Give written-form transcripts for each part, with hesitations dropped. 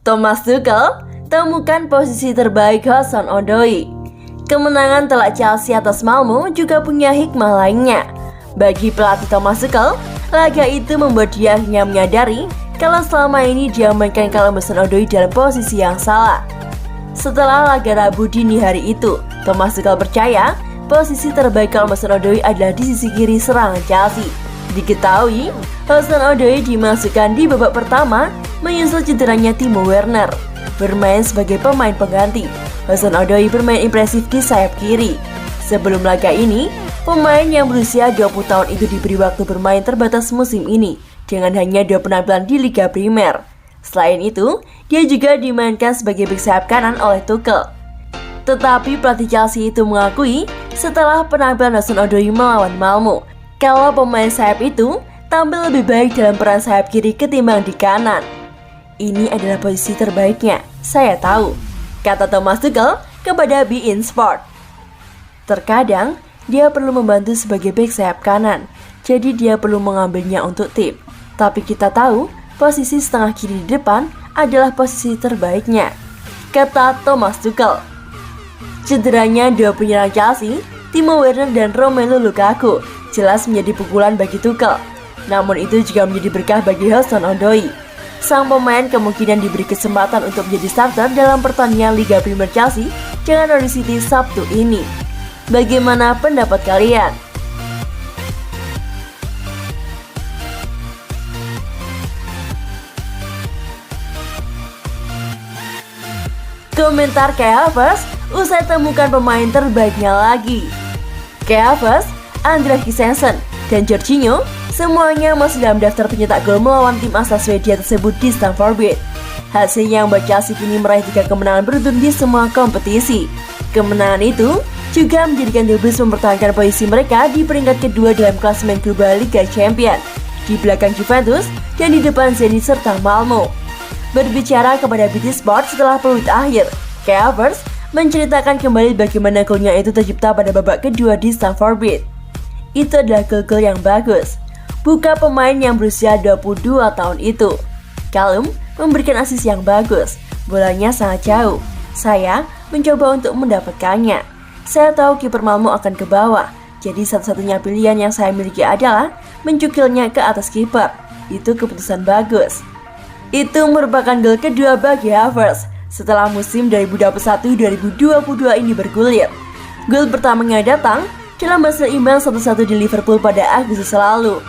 Thomas Tuchel temukan posisi terbaik Hudson-Odoi. Kemenangan telak Chelsea atas Malmo juga punya hikmah lainnya. Bagi pelatih Thomas Tuchel, laga itu membuat dia akhirnya menyadari kalau selama ini dia memainkan Callum Hudson-Odoi dalam posisi yang salah. Setelah laga Rabu dini hari itu, Thomas Tuchel percaya posisi terbaik Callum Hudson-Odoi adalah di sisi kiri serangan Chelsea. Diketahui, Hudson-Odoi dimasukkan di babak pertama menyusul cederanya Timo Werner. Bermain sebagai pemain pengganti, Hudson-Odoi bermain impresif di sayap kiri. Sebelum laga ini, pemain yang berusia 20 tahun itu diberi waktu bermain terbatas musim ini dengan hanya 2 penampilan di Liga Primer. Selain itu, dia juga dimainkan sebagai bek sayap kanan oleh Tuchel. Tetapi pelatih Chelsea itu mengakui setelah penampilan Hudson-Odoi melawan Malmo, kalau pemain sayap itu tampil lebih baik dalam peran sayap kiri ketimbang di kanan. Ini adalah posisi terbaiknya, saya tahu, kata Thomas Tuchel kepada beIN Sport. Terkadang, dia perlu membantu sebagai bek sayap kanan, jadi dia perlu mengambilnya untuk tim. Tapi kita tahu, posisi setengah kiri di depan adalah posisi terbaiknya, kata Thomas Tuchel. Cederanya dua penyerang Chelsea, Timo Werner dan Romelu Lukaku, jelas menjadi pukulan bagi Tuchel. Namun itu juga menjadi berkah bagi Hudson-Odoi. Sang pemain kemungkinan diberi kesempatan untuk menjadi starter dalam pertandingan Liga Primer Chelsea dengan Norwich City Sabtu ini. Bagaimana pendapat kalian? Komentar Kai Havertz usai temukan pemain terbaiknya lagi. Kai Havertz, Andreas Christensen, dan Jorginho semuanya masih dalam daftar pencetak gol melawan tim asal Swedia tersebut di Stamford Bridge. Hasilnya membuat Chelsea kini meraih 3 kemenangan beruntun di semua kompetisi. Kemenangan itu juga menjadikan The Blues mempertahankan posisi mereka di peringkat kedua dalam klasemen global Liga Champions, di belakang Juventus dan di depan Zenit serta Malmo. Berbicara kepada BT Sport setelah peluit akhir, Kai Havertz menceritakan kembali bagaimana golnya itu tercipta pada babak kedua di Stamford Bridge. Itu adalah gol-gol yang bagus, buka pemain yang berusia 22 tahun itu. Callum memberikan asis yang bagus, bolanya sangat jauh. Saya mencoba untuk mendapatkannya. Saya tahu kiper Malmo akan ke bawah, jadi satu-satunya pilihan yang saya miliki adalah mencukilnya ke atas kiper. Itu keputusan bagus. Itu merupakan gol kedua bagi Havertz setelah musim 2021-2022 ini bergulir. Gol pertamanya datang dalam hasil imbang 1-1 di Liverpool pada Agustus lalu.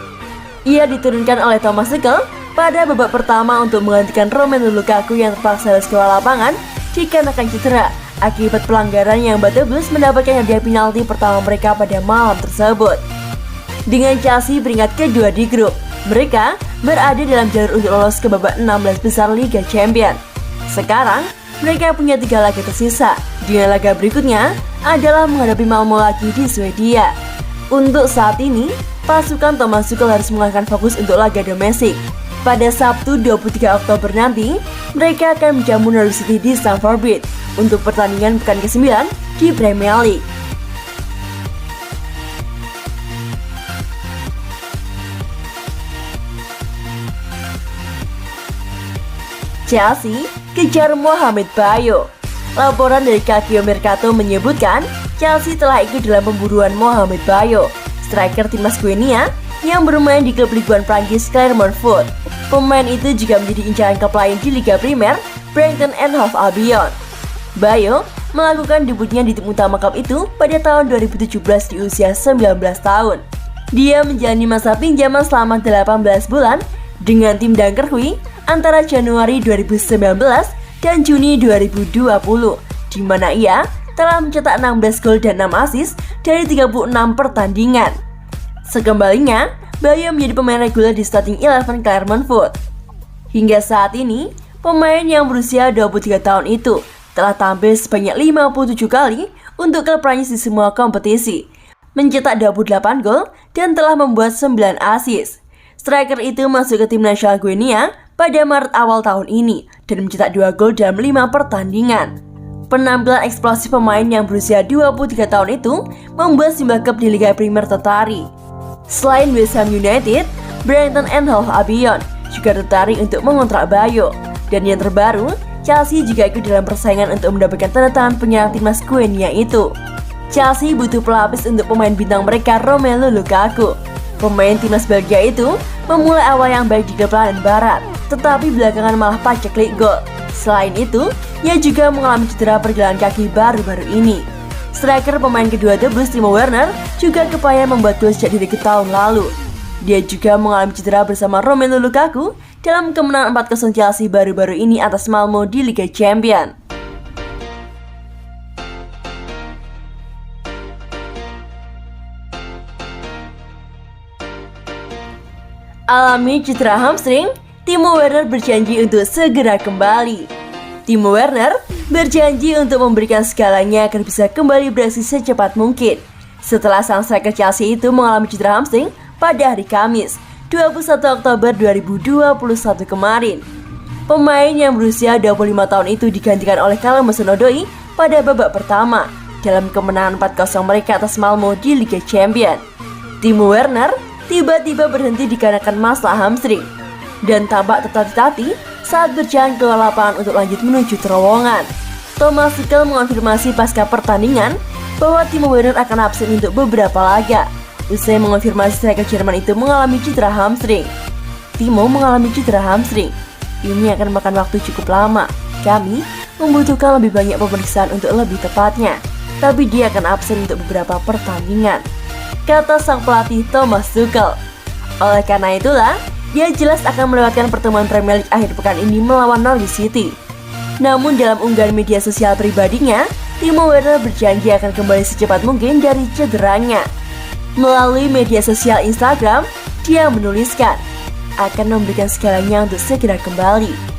Ia diturunkan oleh Thomas Tuchel pada babak pertama untuk menggantikan Romelu Lukaku yang terpaksa harus keluar lapangan dikarenakan cedera akibat pelanggaran yang The Blues mendapatkan hadiah penalti pertama mereka pada malam tersebut. Dengan Chelsea peringkat kedua di grup, mereka berada dalam jalur untuk lolos ke babak 16 besar Liga Champions. Sekarang, mereka punya 3 laga tersisa, dengan laga berikutnya adalah menghadapi Malmo lagi di Swedia. Untuk saat ini, pasukan Thomas Tuchel harus mengalihkan fokus untuk laga domestik. Pada Sabtu 23 Oktober nanti, mereka akan menjamu Norwich City di Stamford Bridge untuk pertandingan pekan ke-9 di Premier League. Chelsea kejar Mohamed Bayo. Laporan dari Calcio Mercato menyebutkan Chelsea telah ikut dalam pemburuan Mohamed Bayo, striker timnas Guinea yang bermain di klub Ligue 1 Prancis Clermont Foot. Pemain itu juga menjadi incaran klub lain di Liga Primer, Brighton and Hove Albion. Bayo melakukan debutnya di tim utama klub itu pada tahun 2017 di usia 19 tahun. Dia menjalani masa pinjaman selama 18 bulan dengan tim Dunkerque antara Januari 2019 dan Juni 2020, di mana ia telah mencetak 16 gol dan 6 assist dari 36 pertandingan. Sekembalinya, Bayo menjadi pemain reguler di starting 11 Clermont Foot. Hingga saat ini, pemain yang berusia 23 tahun itu telah tampil sebanyak 57 kali untuk klub Prancis di semua kompetisi, mencetak 28 gol dan telah membuat 9 assist. Striker itu masuk ke tim nasional Guinea pada Maret awal tahun ini dan mencetak 2 gol dalam 5 pertandingan. Penampilan eksplosif pemain yang berusia 23 tahun itu membuat sejumlah klub di Liga Primer tertarik. Selain West Ham United, Brighton and Hove Albion juga tertarik untuk mengontrak Bayo. Dan yang terbaru, Chelsea juga ikut dalam persaingan untuk mendapatkan tanda tangan penyerang timnas Guinea itu. Chelsea butuh pelapis untuk pemain bintang mereka Romelu Lukaku. Pemain timnas Belgia itu memulai awal yang baik di klub London Barat, tetapi belakangan malah paceklik gol. Selain itu, ia juga mengalami cedera pergelangan kaki baru-baru ini. Striker pemain kedua The Blues Timo Werner juga kepayahan membuat gol sejak di tahun lalu. Dia juga mengalami cedera bersama Romelu Lukaku dalam kemenangan 4-0 Chelsea baru-baru ini atas Malmo di Liga Champions. Alami cedera hamstring, Timo Werner berjanji untuk segera kembali. Timo Werner berjanji untuk memberikan segalanya agar bisa kembali beraksi secepat mungkin setelah sang striker Chelsea itu mengalami cedera hamstring pada hari Kamis, 21 Oktober 2021 kemarin. Pemain yang berusia 25 tahun itu digantikan oleh Callum Hudson-Odoi pada babak pertama dalam kemenangan 4-0 mereka atas Malmo di Liga Champions. Timo Werner tiba-tiba berhenti dikarenakan masalah hamstring dan tampak tertatih-tatih saat berjalan ke lapangan untuk lanjut menuju terowongan. Thomas Tuchel mengonfirmasi pasca pertandingan bahwa Timo Werner akan absen untuk beberapa laga. Usai mengonfirmasi striker Jerman itu mengalami cedera hamstring. Timo mengalami cedera hamstring. Ini akan memakan waktu cukup lama. Kami membutuhkan lebih banyak pemeriksaan untuk lebih tepatnya. Tapi dia akan absen untuk beberapa pertandingan, kata sang pelatih Thomas Tuchel. Oleh karena itulah, dia jelas akan melewatkan pertemuan Premier League akhir pekan ini melawan Norwich City. Namun dalam unggahan media sosial pribadinya, Timo Werner berjanji akan kembali secepat mungkin dari cederanya. Melalui media sosial Instagram, dia menuliskan akan memberikan segalanya untuk segera kembali.